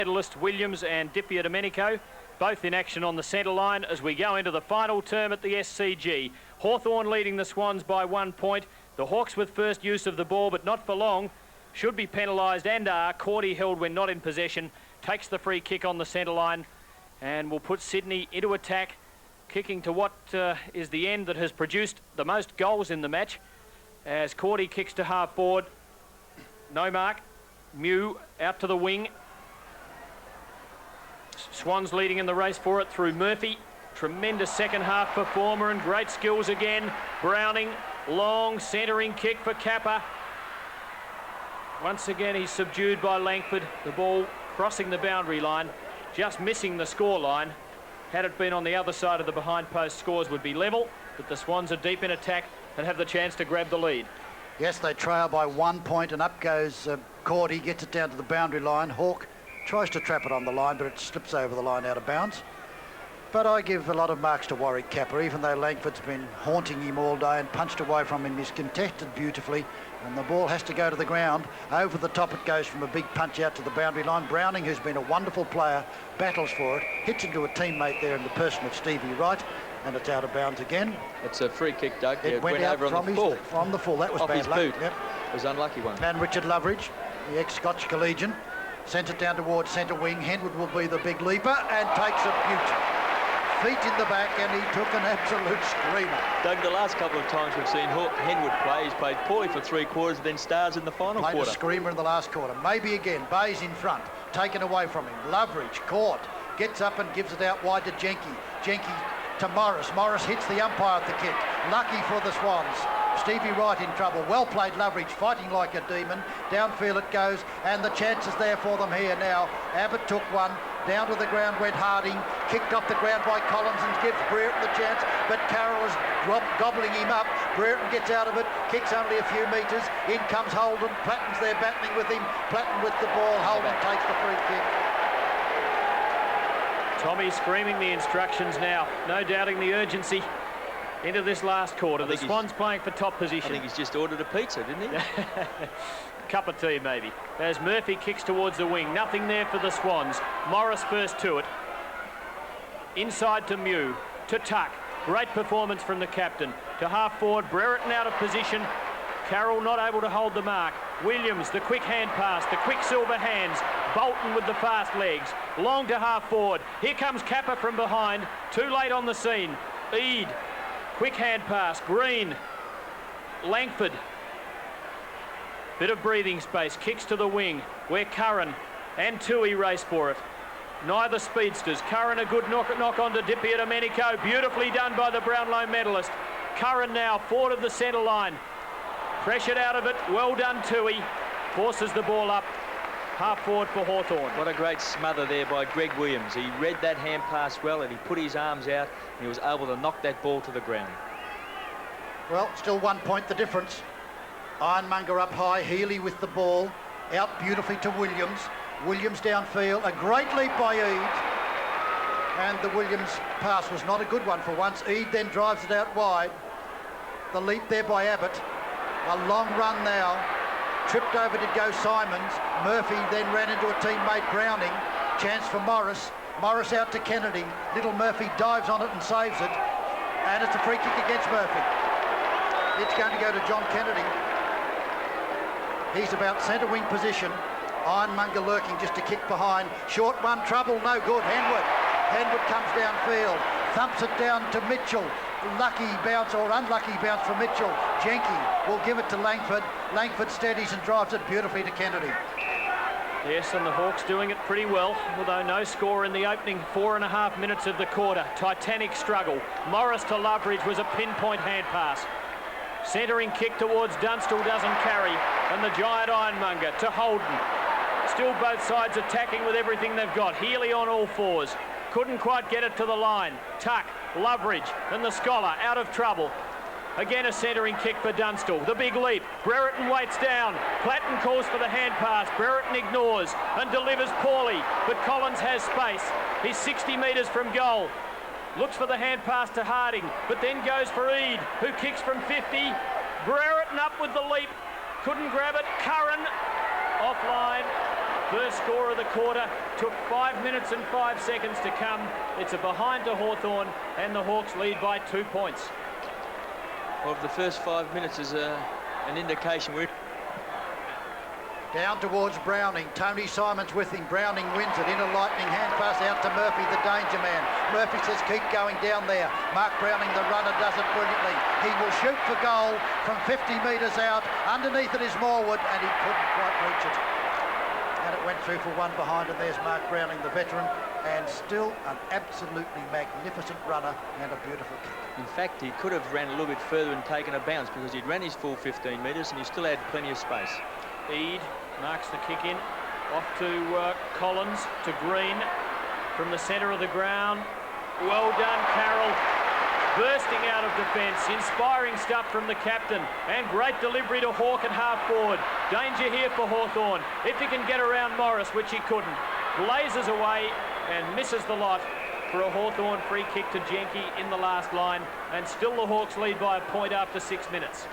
Medalist Williams and Dipia Domenico, both in action on the centre line as we go into the final term at the SCG. Hawthorn leading the Swans by 1 point. The Hawks with first use of the ball, but not for long. Should be penalised and are. Cordy held when not in possession. Takes the free kick on the centre line and will put Sydney into attack, kicking to what is the end that has produced the most goals in the match. As Cordy kicks to half forward. No mark. Mew out to the wing. Swans leading in the race for it through Murphy. Tremendous second half performer and great skills again. Browning, long centering kick for Kappa. Once again he's subdued by Langford. The ball crossing the boundary line, just missing the score line. Had it been on the other side of the behind post, scores would be level, but the Swans are deep in attack and have the chance to grab the lead. Yes, they trail by 1 point and up goes Cordy, gets it down to the boundary line. Hawk tries to trap it on the line, but it slips over the line out of bounds. But I give a lot of marks to Warwick Kappa, even though Langford's been haunting him all day and punched away from him. He's contested beautifully, and the ball has to go to the ground. Over the top it goes from a big punch out to the boundary line. Browning, who's been a wonderful player, battles for it, hits into a teammate there in the person of Stevie Wright, and it's out of bounds again. It's a free kick, Doug. It went out over on the full. From the full, that was off bad his luck. boot. Yep. It was an unlucky one. And Richard Loveridge, the ex-Scotch collegian, sends it down towards centre wing. Henwood will be the big leaper and takes a beauty. Feet in the back, and he took an absolute screamer. Doug, the last couple of times we've seen Henwood play, he's played poorly for 3 quarters, then stars in the final quarter. Played a screamer in the last quarter. Maybe again. Bayes in front, taken away from him. Loveridge caught, gets up and gives it out wide to Jenke. Jenke to Morris. Morris hits the umpire at the kick. Lucky for the Swans. Stevie Wright in trouble. Well played Loveridge, fighting like a demon. Downfield it goes, and the chance is there for them here now. Abbott took one. Down to the ground went Harding. Kicked off the ground by Collins and gives Brereton the chance, but Carroll is gobbling him up. Brereton gets out of it, kicks only a few metres. In comes Holden. Platten's there battling with him. Platten with the ball. Holden takes the free kick. Tommy screaming the instructions now. No doubting the urgency into this last quarter. The Swans playing for top position. I think he's just ordered a pizza, didn't he? Cup of tea, maybe. As Murphy kicks towards the wing. Nothing there for the Swans. Morris first to it. Inside to Mew. To Tuck. Great performance from the captain. To half forward. Brereton out of position. Carroll not able to hold the mark. Williams, the quick hand pass. The quicksilver hands. Bolton with the fast legs. Long to half forward. Here comes Kappa from behind. Too late on the scene. Eade. Quick hand pass. Green. Langford. Bit of breathing space. Kicks to the wing where Curran and Tui race for it. Neither speedsters. Curran a good knock on to Dipia Domenico. Beautifully done by the Brownlow medalist. Curran now forward of the centre line. Pressured out of it. Well done Tui. Forces the ball up. Half forward for Hawthorn. What a great smother there by Greg Williams. He read that hand pass well and he put his arms out and he was able to knock that ball to the ground. Well, still 1 point the difference. Ironmonger up high, Healy with the ball, out beautifully to Williams. Williams downfield, a great leap by Eade. And the Williams pass was not a good one for once. Eade then drives it out wide. The leap there by Abbott. A long run now. Tripped over to go Simons. Murphy then ran into a teammate Browning. Chance for Morris. Morris out to Kennedy. Little Murphy dives on it and saves it. And it's a free kick against Murphy. It's going to go to John Kennedy. He's about centre wing position. Ironmonger lurking just to kick behind. Short one, trouble, no good. Henwood. Henwood comes downfield. Thumps it down to Mitchell. Lucky bounce or unlucky bounce for Mitchell. Jenke will give it to Langford. Langford steadies and drives it beautifully to Kennedy. Yes, and the Hawks doing it pretty well, although no score in the opening 4.5 minutes of the quarter. Titanic struggle. Morris to Loveridge was a pinpoint hand pass. Centering kick towards Dunstall doesn't carry, and the giant Ironmonger to Holden. Still both sides attacking with everything they've got. Healy on all fours. Couldn't quite get it to the line. Tuck, Loveridge, and the Scholar out of trouble. Again a centering kick for Dunstall. The big leap. Brereton waits down. Platten calls for the hand pass. Brereton ignores and delivers poorly, but Collins has space. He's 60 metres from goal. Looks for the hand pass to Harding, but then goes for Eade, who kicks from 50. Brereton up with the leap. Couldn't grab it. Curran offline. First score of the quarter took 5 minutes and 5 seconds to come. It's a behind to Hawthorn, and the Hawks lead by 2 points. Well, the first 5 minutes is an indication we're... Down towards Browning. Tony Simons with him. Browning wins it. In a lightning hand pass out to Murphy, the danger man. Murphy says, keep going down there. Mark Browning, the runner, does it brilliantly. He will shoot for goal from 50 metres out. Underneath it is Morwood, and he couldn't quite reach it. And it went through for one behind, and there's Mark Browning, the veteran, and still an absolutely magnificent runner and a beautiful kick. In fact, he could have ran a little bit further and taken a bounce because he'd ran his full 15 metres and he still had plenty of space. Eade marks the kick in. Off to Collins, to Green. From the centre of the ground. Well done, Carroll. Bursting out of defence. Inspiring stuff from the captain. And great delivery to Hawke at half forward. Danger here for Hawthorn. If he can get around Morris, which he couldn't. Blazes away and misses the lot for a Hawthorn free kick to Jenke in the last line. And still the Hawks lead by a point after 6 minutes.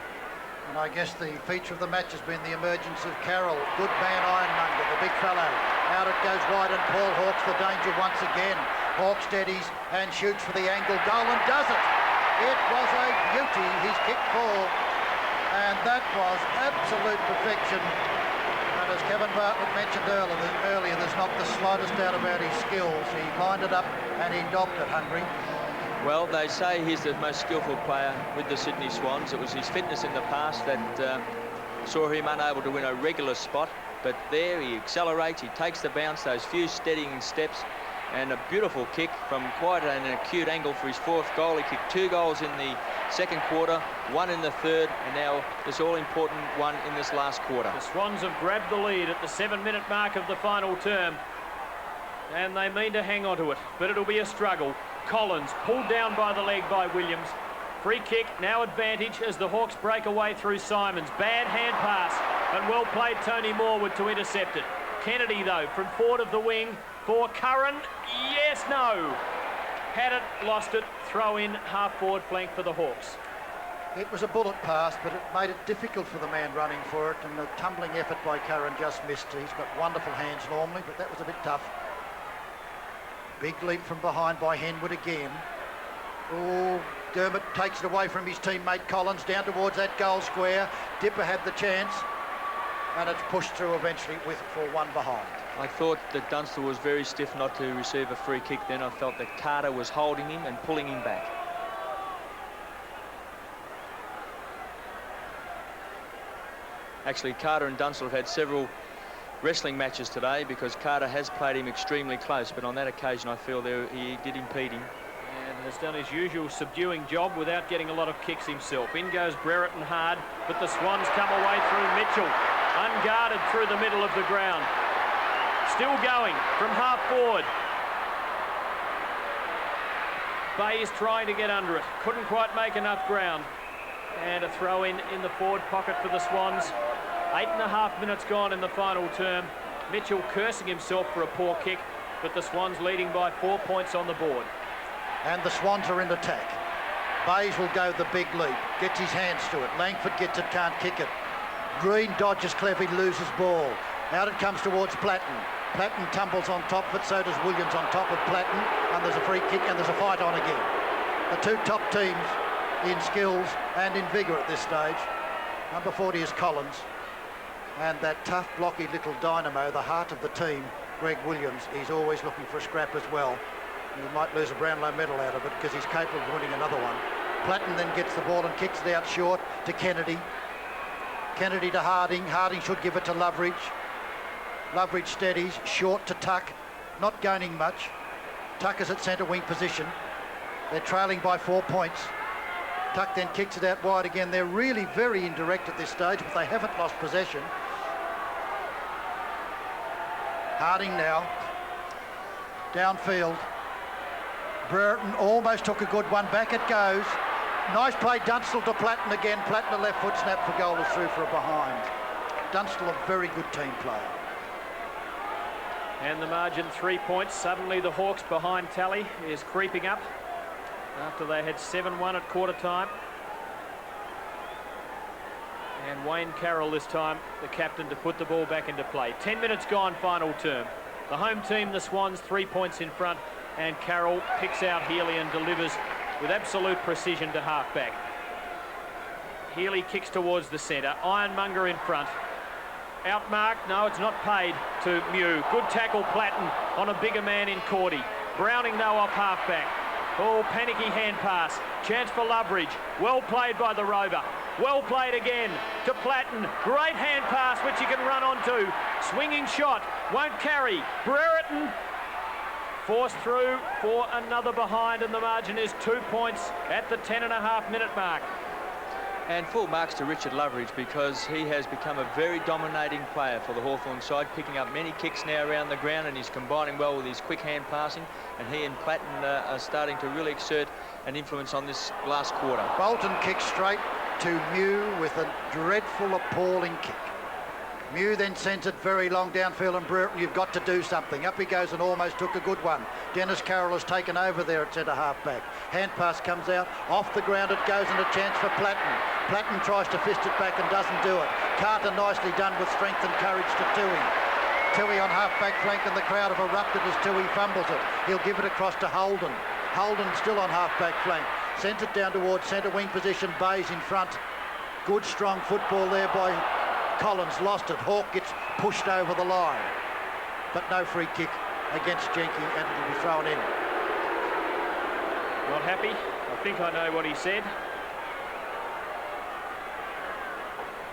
And I guess the feature of the match has been the emergence of Carroll. Good man, Ironmonger, the big fellow. Out it goes wide, and Paul Hawke's the danger once again. Hawke steadies and shoots for the angle goal and does it. It was a beauty, his kick ball. And that was absolute perfection. And as Kevin Bartlett mentioned earlier, there's not the slightest doubt about his skills. He lined it up and he dobbed it, Hungry. Well, they say he's the most skillful player with the Sydney Swans. It was his fitness in the past that saw him unable to win a regular spot. But there he accelerates, he takes the bounce, those few steadying steps, and a beautiful kick from quite an acute angle for his fourth goal. He kicked 2 goals in the second quarter, 1 in the third, and now this all-important one in this last quarter. The Swans have grabbed the lead at the 7-minute mark of the final term, and they mean to hang on to it, but it'll be a struggle. Collins pulled down by the leg by Williams. Free kick, now advantage as the Hawks break away through Simons. Bad hand pass, and well played Tony Morwood to intercept it. Kennedy, though, from forward of the wing for Curran. Yes, no. Had it, lost it. Throw in, half forward flank for the Hawks. It was a bullet pass, but it made it difficult for the man running for it, and the tumbling effort by Curran just missed. He's got wonderful hands normally, but that was a bit tough. Big leap from behind by Henwood again. Oh, Dermott takes it away from his teammate Collins down towards that goal square. Dipper had the chance, and it's pushed through eventually for one behind. I thought that Dunstall was very stiff not to receive a free kick then. I felt that Carter was holding him and pulling him back. Actually, Carter and Dunstall have had several wrestling matches today because Carter has played him extremely close, but on that occasion I feel he did impede him. And has done his usual subduing job without getting a lot of kicks himself. In goes Brereton hard, but the Swans come away through Mitchell, unguarded through the middle of the ground. Still going from half forward. Bayes trying to get under it, couldn't quite make enough ground. And a throw in the forward pocket for the Swans. 8.5 minutes gone in the final term. Mitchell cursing himself for a poor kick, but the Swans leading by 4 points on the board. And the Swans are in attack. Bayes will go the big leap, gets his hands to it. Langford gets it, can't kick it. Green dodges cleverly, loses ball. Out it comes towards Platten. Platten tumbles on top of it, so does Williams on top of Platten, and there's a free kick and there's a fight on again. The two top teams in skills and in vigour at this stage. Number 40 is Collins. And that tough, blocky little dynamo, the heart of the team, Greg Williams, he's always looking for a scrap as well. He might lose a Brownlow medal out of it because he's capable of winning another one. Platten then gets the ball and kicks it out short to Kennedy. Kennedy to Harding. Harding should give it to Loveridge. Loveridge steadies, short to Tuck, not gaining much. Tuck is at centre wing position. They're trailing by 4 points. Tuck then kicks it out wide again. They're really very indirect at this stage, but they haven't lost possession. Harding now, downfield. Brereton almost took a good one, back it goes. Nice play, Dunstall to Platten again. Platten a left foot snap for goal is through for a behind. Dunstall a very good team player. And the margin 3 points. Suddenly the Hawks behind tally is creeping up after they had 7-1 at quarter time. And Wayne Carroll this time, the captain, to put the ball back into play. 10 minutes gone, final term. The home team, the Swans, 3 points in front, and Carroll picks out Healy and delivers with absolute precision to half-back. Healy kicks towards the centre. Ironmonger in front. Outmarked, no, it's not paid to Mew. Good tackle, Platten, on a bigger man in Cordy. Browning, no, off half-back. Oh, panicky hand pass. Chance for Loveridge. Well played by the Rover. Well played again to Platten. Great hand pass, which he can run onto. Swinging shot. Won't carry. Brereton forced through for another behind, and the margin is 2 points at the 10.5-minute mark. And full marks to Richard Loveridge, because he has become a very dominating player for the Hawthorn side, picking up many kicks now around the ground, and he's combining well with his quick hand passing, and he and Platten are starting to really exert an influence on this last quarter. Bolton kicks straight to Mew with a dreadful, appalling kick. Mew then sends it very long downfield, and Brereton, you've got to do something. Up he goes and almost took a good one. Dennis Carroll has taken over there at centre half-back. Hand pass comes out, off the ground it goes, and a chance for Platten. Platten tries to fist it back and doesn't do it. Carter nicely done with strength and courage to Tui. Tui on half-back flank, and the crowd have erupted as Tui fumbles it. He'll give it across to Holden. Holden still on half-back flank. Sends it down towards centre wing position. Bayes in front. Good strong football there by Collins. Lost it. Hawke gets pushed over the line. But no free kick against Jenky, and it'll be thrown in. Not happy. I think I know what he said.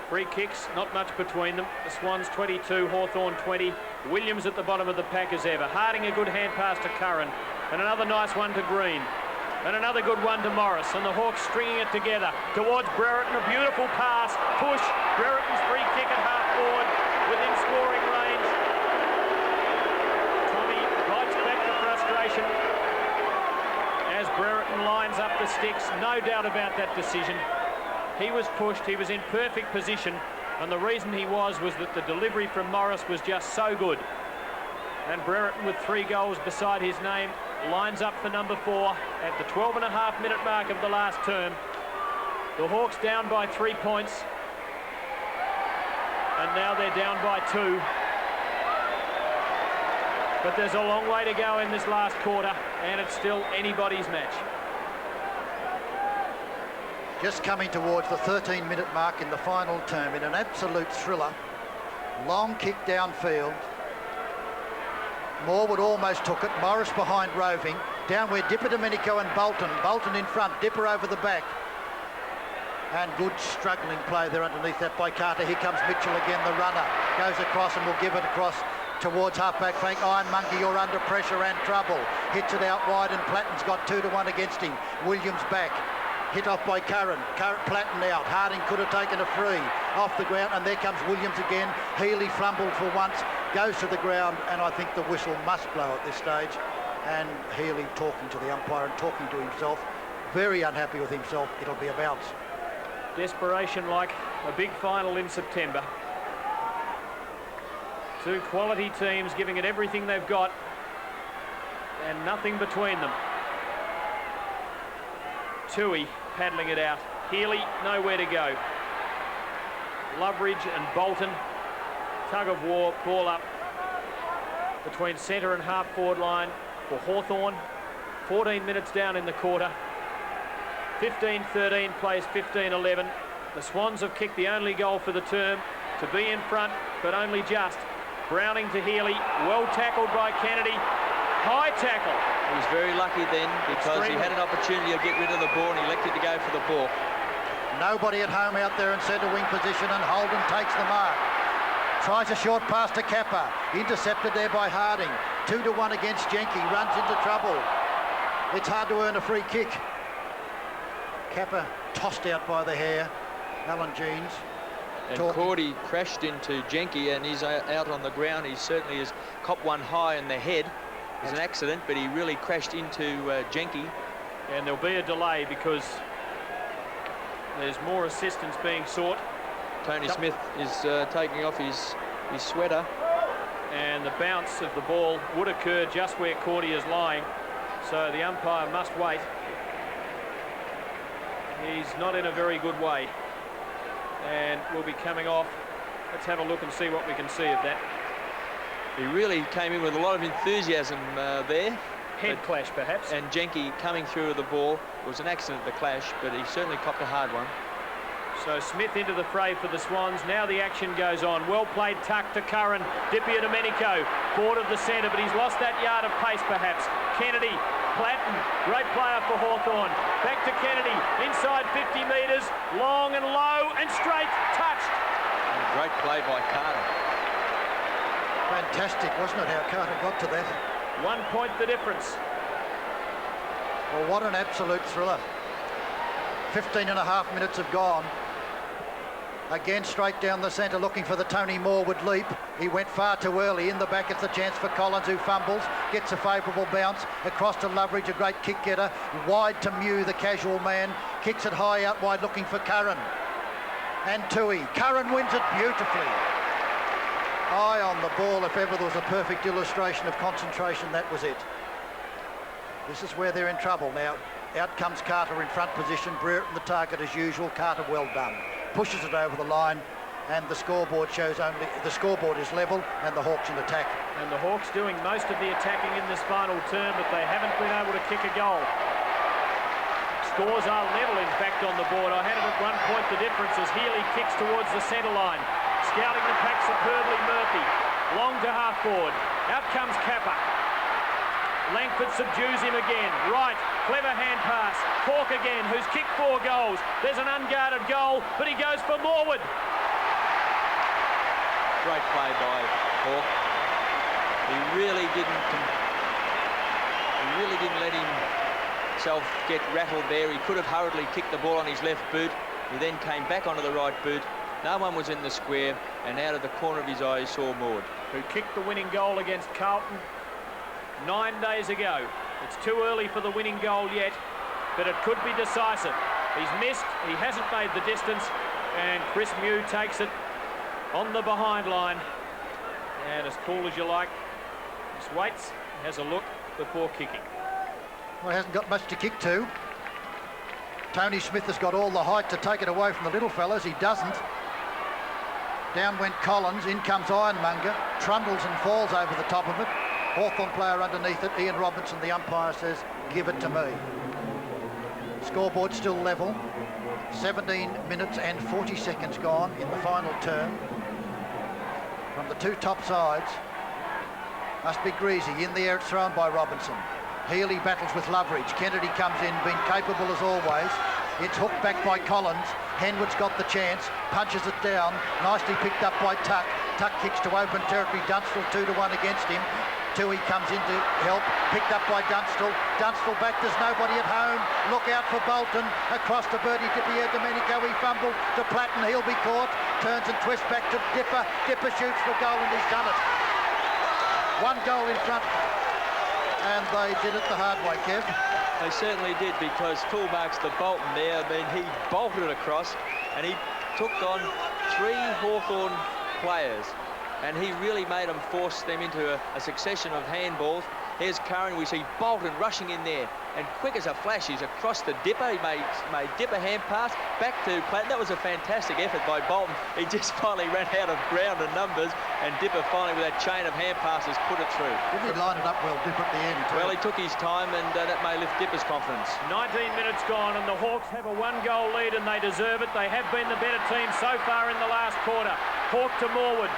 Free kicks, not much between them. The Swans 22, Hawthorn 20. Williams at the bottom of the pack as ever. Harding a good hand pass to Curran, and another nice one to Green. And another good one to Morris, and the Hawks stringing it together towards Brereton. A beautiful pass, push. Brereton's free kick at half forward within scoring range. Tommy bites back the frustration as Brereton lines up the sticks. No doubt about that decision. He was pushed, he was in perfect position, and the reason he was that the delivery from Morris was just so good. And Brereton, with 3 goals beside his name, lines up for number 4 at the 12.5-minute mark of the last term. The Hawks down by 3 points, and now they're down by 2. But there's a long way to go in this last quarter, and it's still anybody's match. Just coming towards the 13-minute mark in the final term in an absolute thriller. Long kick downfield. Morwood almost took it. Morris behind Roving. Down where Dipper, Domenico and Bolton. Bolton in front. Dipper over the back. And good struggling play there underneath that by Carter. Here comes Mitchell again, the runner. Goes across and will give it across towards half-back flank. Ironmonger, you're under pressure and trouble. Hits it out wide, and Platten's got 2-1 against him. Williams back. Hit off by Curran. Platten out. Harding could have taken a free off the ground, and there comes Williams again. Healy fumbled for once, goes to the ground, and I think the whistle must blow at this stage. And Healy talking to the umpire and talking to himself. Very unhappy with himself. It'll be a bounce. Desperation like a big final in September. 2 quality teams giving it everything they've got, and nothing between them. Tui paddling it out. Healy nowhere to go. Loveridge and Bolton, tug of war, ball up between centre and half forward line for Hawthorn. 14 minutes down in the quarter. 15-13 plays 15-11. The Swans have kicked the only goal for the term to be in front, but only just. Browning to Healy, well tackled by Kennedy. High tackle. He was very lucky then, because he had an opportunity to get rid of the ball and he elected to go for the ball. Nobody at home out there in centre wing position, and Holden takes the mark. Tries a short pass to Kappa. Intercepted there by Harding. 2-1 against Jenky. Runs into trouble. It's hard to earn a free kick. Kappa tossed out by the hair. Alan Jeans. And Cordy crashed into Jenky, and he's out on the ground. He certainly has copped one high in the head. It was an accident, but he really crashed into Jenky. And there'll be a delay because there's more assistance being sought. Tony Smith is taking off his sweater. And the bounce of the ball would occur just where Cordy is lying. So the umpire must wait. He's not in a very good way. and will be coming off. Let's have a look and see what we can see of that. He really came in with a lot of enthusiasm there. Head clash, perhaps. And Jenke coming through with the ball. It was an accident, the clash, but he certainly copped a hard one. So Smith into the fray for the Swans. Now the action goes on. Well played tuck to Curran. Dippia Domenico, board of the centre, but he's lost that yard of pace, perhaps. Kennedy, Platten, great player for Hawthorn. Back to Kennedy, inside 50 metres, long and low and straight, touched. Great play by Carter. Fantastic, wasn't it, how Carter got to that? 1 point the difference. Well, what an absolute thriller. 15 and a half minutes have gone. Again, straight down the centre, looking for the Tony Morwood leap. He went far too early. In the back, it's a chance for Collins, who fumbles, gets a favourable bounce. Across to Loveridge, a great kick getter. Wide to Mew, the casual man. Kicks it high out wide, looking for Curran. And Tui. Curran wins it beautifully. Eye on the ball. If ever there was a perfect illustration of concentration, that was it. This is where they're in trouble now. Out comes Carter in front position. Brereton the target as usual. Carter well done. Pushes it over the line, and the scoreboard shows only the scoreboard is level, and the Hawks in attack. And the Hawks doing most of the attacking in this final term, but they haven't been able to kick a goal. Scores are level, in fact, on the board. I had it at 1 point the difference as Healy kicks towards the centre line. Scouting the pack superbly, Murphy. Long to half forward. Out comes Kappa. Langford subdues him again. Right, clever hand pass. Hawke again, who's kicked 4 goals. There's an unguarded goal, but he goes for Morwood. Great play by Hawke. He really didn't let himself get rattled there. He could have hurriedly kicked the ball on his left boot. He then came back onto the right boot. No one was in the square, and out of the corner of his eye he saw Morwood, who kicked the winning goal against Carlton 9 days ago. It's too early for the winning goal yet, but it could be decisive. He's missed, he hasn't made the distance, and Chris Mew takes it on the behind line. And as cool as you like, just waits, has a look before kicking. Well, he hasn't got much to kick to. Tony Smith has got all the height to take it away from the little fellas. He doesn't. Down went Collins, in comes Ironmonger, trundles and falls over the top of it. Hawthorn player underneath it, Ian Robinson, the umpire, says, give it to me. Scoreboard still level. 17 minutes and 40 seconds gone in the final term. From the two top sides, must be greasy. In the air, it's thrown by Robinson. Healy battles with Loveridge. Kennedy comes in, being capable as always. It's hooked back by Collins. Henwood's got the chance, punches it down. Nicely picked up by Tuck. Tuck kicks to open territory. Dunstall 2-1 against him. Tui comes in to help, picked up by Dunstall. Dunstall back, there's nobody at home. Look out for Bolton. Across to Bertie Dippia Domenico, he fumbled to Platten, he'll be caught. Turns and twists back to Dipper. Dipper shoots for goal and he's done it. 1 goal in front. And they did it the hard way, Kev. They certainly did, because fullbacks to Bolton there, I mean, he bolted across and he took on 3 Hawthorn players. And he really made them force them into a succession of handballs. Here's Curran, we see Bolton rushing in there, and quick as a flash, he's across to Dipper. He made Dipper hand pass, back to Platten. That was a fantastic effort by Bolton. He just finally ran out of ground and numbers, and Dipper finally, with that chain of hand passes, put it through. Didn't he line it up well, Dipper, at the end, too? Well, he took his time, and that may lift Dipper's confidence. 19 minutes gone, and the Hawks have a 1-goal lead, and they deserve it. They have been the better team so far in the last quarter. Hawke to Morwood.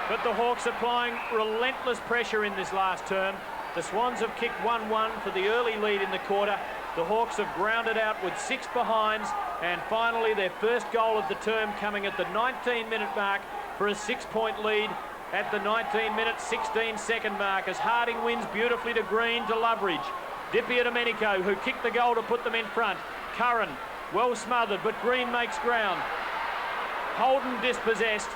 But the Hawks applying relentless pressure in this last term. The Swans have kicked 1-1 for the early lead in the quarter. The Hawks have grounded out with 6 behinds, and finally their first goal of the term coming at the 19-minute mark for a 6-point lead at the 19-minute, 16-second mark as Harding wins beautifully to Green to Loveridge. Dippia Domenico, who kicked the goal to put them in front. Curran, well smothered, but Green makes ground. Holden dispossessed.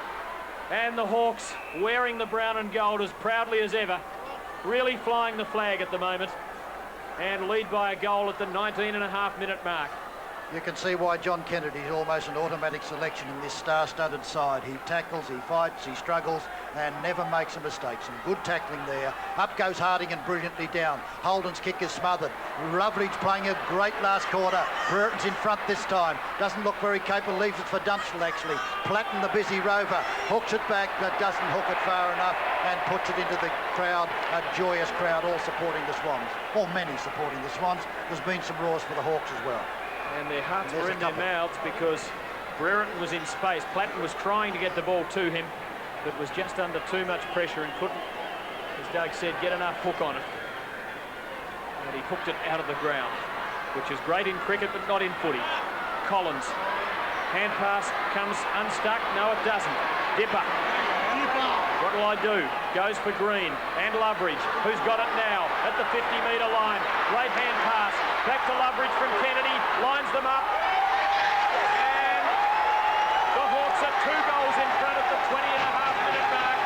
And the Hawks wearing the brown and gold as proudly as ever, really flying the flag at the moment, and lead by a goal at the 19.5-minute mark. You can see why John Kennedy is almost an automatic selection in this star-studded side. He tackles, he fights, he struggles, and never makes a mistake. Some good tackling there. Up goes Harding and brilliantly down. Holden's kick is smothered. Loveridge playing a great last quarter. Brereton's in front this time. Doesn't look very capable. Leaves it for Dunstall, actually. Platten, the busy rover, hooks it back, but doesn't hook it far enough and puts it into the crowd. A joyous crowd, all supporting the Swans. Or many supporting the Swans. There's been some roars for the Hawks as well. And their hearts were in their mouths because Brereton was in space. Platten was trying to get the ball to him, but was just under too much pressure and couldn't, as Doug said, get enough hook on it. And he hooked it out of the ground, which is great in cricket, but not in footy. Collins, hand pass, comes unstuck. No, it doesn't. Dipper. What will I do? Goes for Green and Loveridge, who's got it now at the 50-metre line. Late hand pass, back to Loveridge from Kennedy, lines them up. And the Hawks are 2 goals in front at the 20.5-minute mark.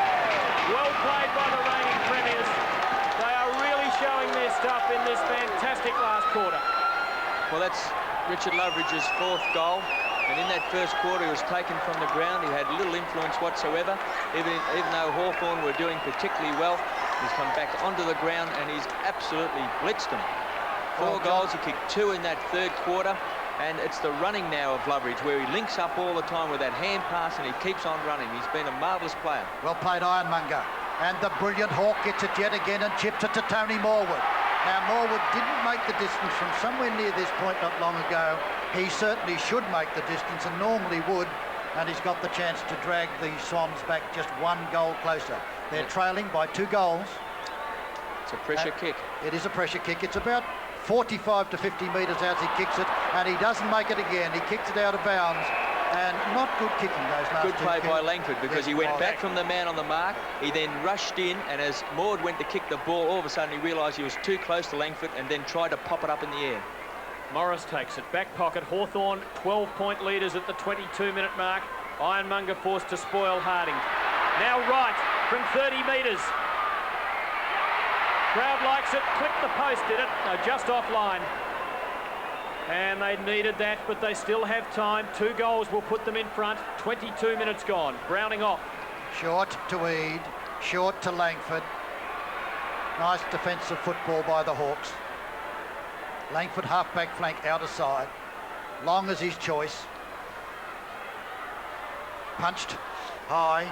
Well played by the reigning premiers. They are really showing their stuff in this fantastic last quarter. Well, that's Richard Loveridge's 4th goal. And in that first quarter, he was taken from the ground. He had little influence whatsoever. Even though Hawthorn were doing particularly well, he's come back onto the ground and he's absolutely blitzed them. 4 goals, he kicked 2 in that 3rd quarter. And it's the running now of Loveridge, where he links up all the time with that hand pass and he keeps on running. He's been a marvellous player. Well played, Ironmonger. And the brilliant Hawk gets it yet again and chips it to Tony Morwood. Now, Morwood didn't make the distance from somewhere near this point not long ago. He certainly should make the distance and normally would, and he's got the chance to drag the Swans back just 1 goal closer. They're trailing by 2 goals. It's a pressure kick. It is a pressure kick. It's about 45 to 50 metres out he kicks it, and he doesn't make it again. He kicks it out of bounds. And not good kicking those last 2 Good play by Langford, because he went back from the man on the mark. He then rushed in, and as Maud went to kick the ball, all of a sudden he realised he was too close to Langford and then tried to pop it up in the air. Morris takes it, back pocket. Hawthorn 12-point leaders at the 22-minute mark. Ironmonger forced to spoil Harding. Now right from 30 metres. Crowd likes it. Clipped the post, did it? No, just offline. And they needed that, but they still have time. 2 goals will put them in front. 22 minutes gone. Browning off. Short to Eade, short to Langford. Nice defensive football by the Hawks. Langford half-back flank outer side. Long as his choice. Punched high.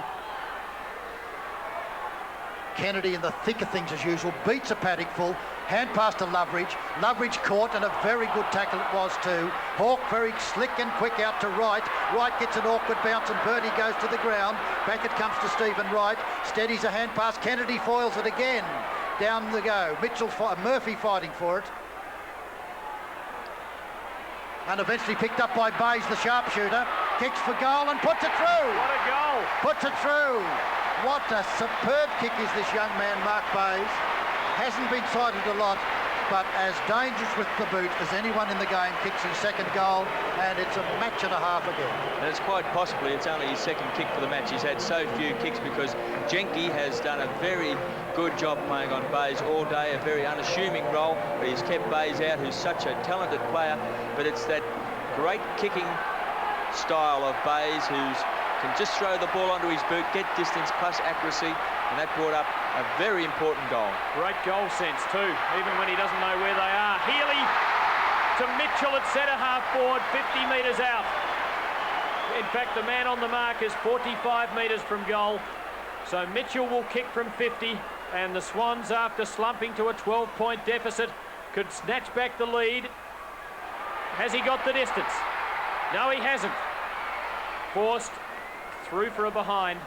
Kennedy in the thick of things as usual, beats a paddock full, hand pass to Loveridge. Loveridge caught, and a very good tackle it was too. Hawk very slick and quick out to Wright. Wright gets an awkward bounce and Birdie goes to the ground. Back it comes to Stephen Wright. Steadies a hand pass. Kennedy foils it again. Down the go. Murphy fighting for it. And eventually picked up by Bayes, the sharpshooter. Kicks for goal and puts it through. What a goal. Puts it through. What a superb kick is this young man, Mark Bayes. Hasn't been cited a lot, but as dangerous with the boot as anyone in the game. Kicks his 2nd goal, and it's a match and a half again. And it's quite possibly it's only his 2nd kick for the match. He's had so few kicks because Jenke has done a very good job playing on Bayes all day, a very unassuming role, but he's kept Bayes out, who's such a talented player. But it's that great kicking style of Bayes, who's can just throw the ball onto his boot, get distance plus accuracy, and that brought up a very important goal. Great goal sense too, even when he doesn't know where they are. Healy to Mitchell at centre-half forward, 50 metres out. In fact, the man on the mark is 45 metres from goal. So Mitchell will kick from 50, and the Swans, after slumping to a 12-point deficit, could snatch back the lead. Has he got the distance? No, he hasn't. Forced through for a behind,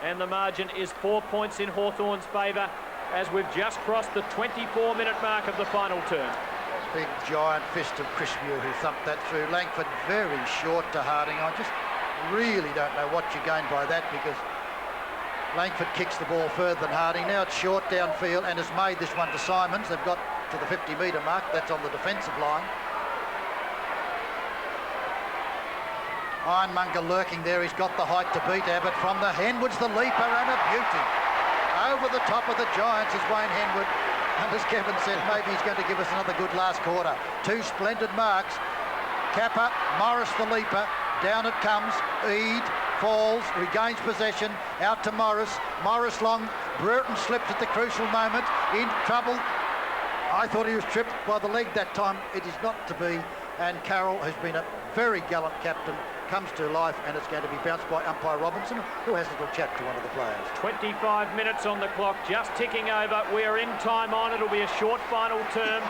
and the margin is 4 points in Hawthorn's favour as we've just crossed the 24-minute mark of the final term. Big giant fist of Chris Muir who thumped that through. Langford very short to Harding. I just really don't know what you gain by that, because Langford kicks the ball further than Harding. Now it's short downfield and has made this one to Simons. They've got to the 50-metre mark. That's on the defensive line. Ironmonger lurking there. He's got the height to beat Abbott. From the Henwood's the leaper, and a beauty. Over the top of the Giants is Wayne Henwood. And as Kevin said, maybe he's going to give us another good last quarter. 2 splendid marks. Kappa, Morris the leaper, down it comes, Eade falls, regains possession, out to Morris, Morris long, Burton slipped at the crucial moment, in trouble. I thought he was tripped by the leg that time. It is not to be, and Carroll, who's been a very gallant captain, comes to life, and it's going to be bounced by umpire Robinson, who has a little chat to one of the players. 25 minutes on the clock, just ticking over. We are in time on. It'll be a short final term.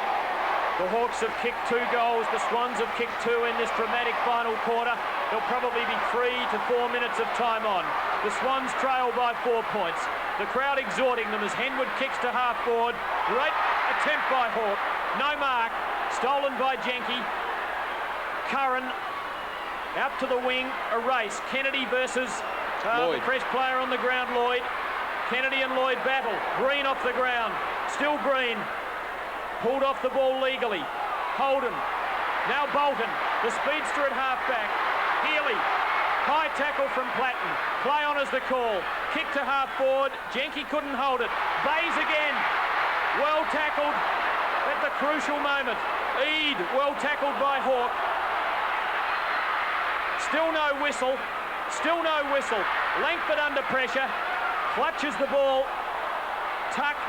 The Hawks have kicked 2 goals. The Swans have kicked 2 in this dramatic final quarter. There'll probably be 3 to 4 minutes of time on. The Swans trail by 4 points. The crowd exhorting them as Henwood kicks to half forward. Great attempt by Hawke. No mark. Stolen by Jenke. Curran out to the wing. A race. Kennedy versus the Crest player on the ground, Lloyd. Kennedy and Lloyd battle. Green off the ground. Still Green. Pulled off the ball legally. Holden. Now Bolton. The speedster at half-back. Healy. High tackle from Platten. Play on as the call. Kick to half forward. Jenke couldn't hold it. Bays again. Well tackled at the crucial moment. Eade well tackled by Hawke. Still no whistle. Still no whistle. Langford under pressure. Clutches the ball. Tuck.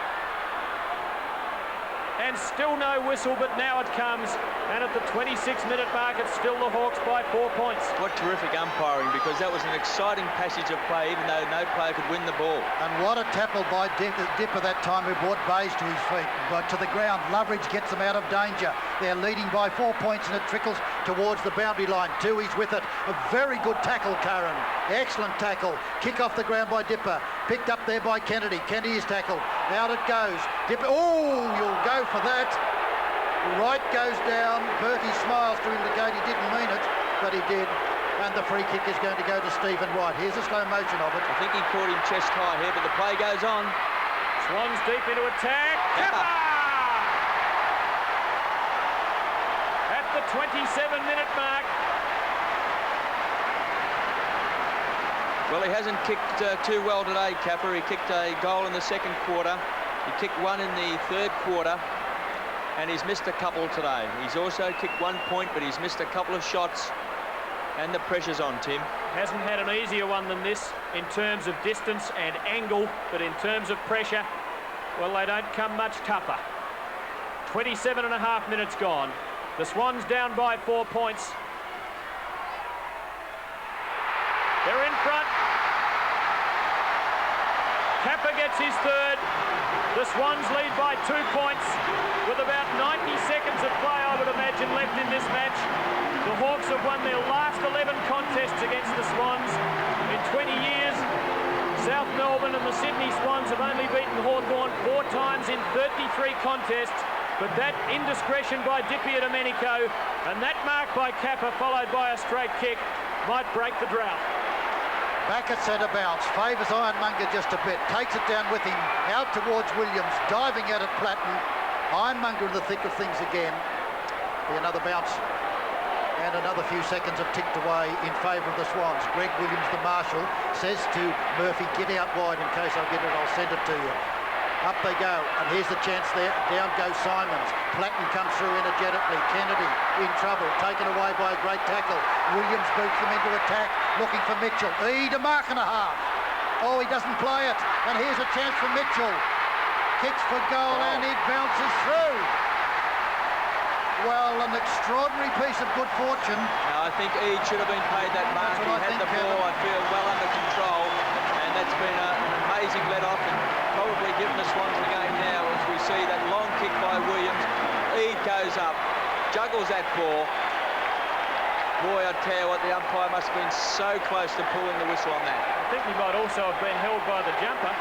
And still no whistle, but now it comes. And at the 26-minute mark, it's still the Hawks by 4 points. What terrific umpiring, because that was an exciting passage of play, even though no player could win the ball. And what a tackle by Dipper that time, who brought Bays to his feet. But to the ground, Loveridge gets them out of danger. They're leading by 4 points, and it trickles towards the boundary line. Tui's with it. A very good tackle, Curran. Excellent tackle. Kick off the ground by Dipper. Picked up there by Kennedy. Kennedy is tackled. Out it goes. Dipper. Oh, you'll go for that. Wright goes down. Bertie smiles to indicate he didn't mean it, but he did. And the free kick is going to go to Stephen Wright. Here's a slow motion of it. I think he caught him chest high here, but the play goes on. Swans deep into attack. Kappa! At the 27-minute mark. Well, he hasn't kicked too well today, Kappa. He kicked a goal in the second quarter. He kicked one in the third quarter, and he's missed a couple today. He's also kicked 1 point, but he's missed a couple of shots, and the pressure's on, Tim. Hasn't had an easier one than this in terms of distance and angle, but in terms of pressure, well, they don't come much tougher. 27.5 minutes gone. The Swans down by 4 points. They're in front. Kappa gets his third. The Swans lead by 2 points with about 90 seconds of play, I would imagine, left in this match. The Hawks have won their last 11 contests against the Swans. In 20 years, South Melbourne and the Sydney Swans have only beaten Hawthorn 4 times in 33 contests. But that indiscretion by Dippy and Domenico and that mark by Kappa followed by a straight kick might break the drought. Back at centre bounce, favours Ironmonger just a bit, takes it down with him, out towards Williams, diving out at Platten. Ironmonger in the thick of things again. Be another bounce, and another few seconds have ticked away in favour of the Swans. Greg Williams, the marshal, says to Murphy, get out wide in case I get it, I'll send it to you. Up they go, and here's the chance there. Down goes Simons. Platten comes through energetically. Kennedy in trouble, taken away by a great tackle. Williams boots them into attack, looking for Mitchell. Eade, a mark and a half. Oh, he doesn't play it. And here's a chance for Mitchell. Kicks for goal, and it bounces through. Well, an extraordinary piece of good fortune. Now, I think Eade should have been paid that mark. He had the ball, I feel, well under control. And that's been an amazing let-off and probably given the Swans the game now as we see that long kick by Williams. Eade goes up, juggles that ball. Boy, I tell you what, the umpire must have been so close to pulling the whistle on that. I think he might also have been held by the jumper.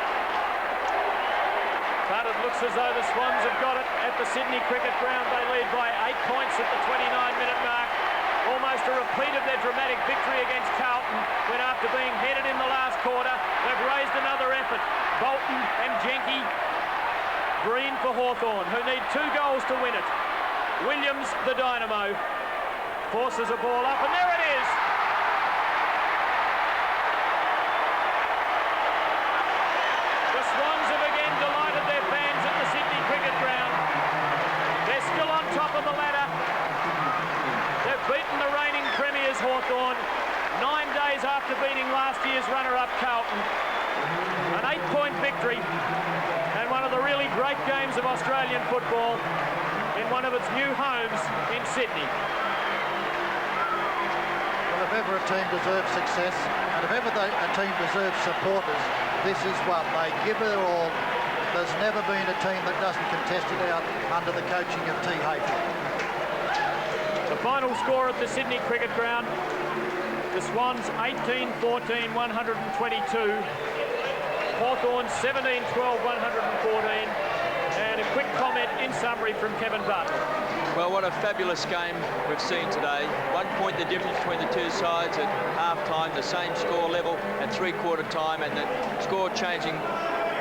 But it looks as though the Swans have got it at the Sydney Cricket Ground. They lead by 8 points at the 29-minute mark. Almost a repeat of their dramatic victory against Carlton when after being headed in the last quarter, they've raised another effort. Bolton and Jenke. Green for Hawthorn, who need 2 goals to win it. Williams, the dynamo, forces a ball up, and there it is. The Swans have again delighted their fans at the Sydney Cricket Ground. They're still on top of the ladder. They've beaten the Hawthorn 9 days after beating last year's runner-up Carlton. An 8-point victory and one of the really great games of Australian football in one of its new homes in Sydney. Well, if ever a team deserves success, and if ever a team deserves supporters, this is one. They give it all. There's never been a team that doesn't contest it out under the coaching of T. Hawthorn. The final score at the Sydney Cricket Ground, the Swans 18-14, 122. Hawthorn 17-12, 114. And a quick comment in summary from Kevin Bartlett. Well, what a fabulous game we've seen today. 1 point the difference between the two sides at half-time, the same score level at three-quarter time, and the score changing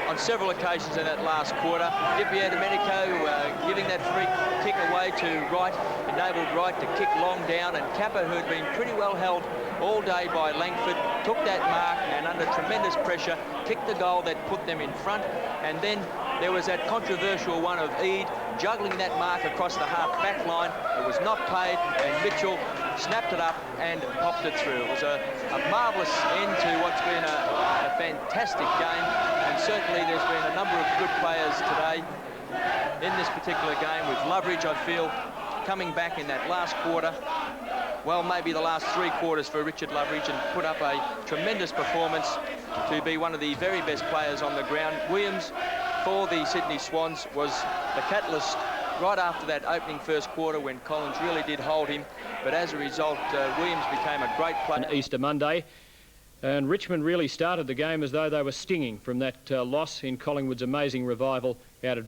on several occasions in that last quarter. Domenico giving that free kick away to Wright, enabled Wright to kick long down, and Kappa, who had been pretty well held all day by Langford, took that mark and under tremendous pressure kicked the goal that put them in front. And then there was that controversial one of Eade juggling that mark across the half-back line. It was not paid, and Mitchell snapped it up and popped it through. It was a marvellous end to what's been a fantastic game, and certainly there's been a number of good players today in this particular game, with Loveridge, I feel, coming back in that last quarter. Well, maybe the last three quarters for Richard Loveridge, and put up a tremendous performance to be one of the very best players on the ground. Williams, for the Sydney Swans, was the catalyst right after that opening first quarter when Collins really did hold him. But as a result, Williams became a great player. Easter Monday. And Richmond really started the game as though they were stinging from that loss in Collingwood's amazing revival out of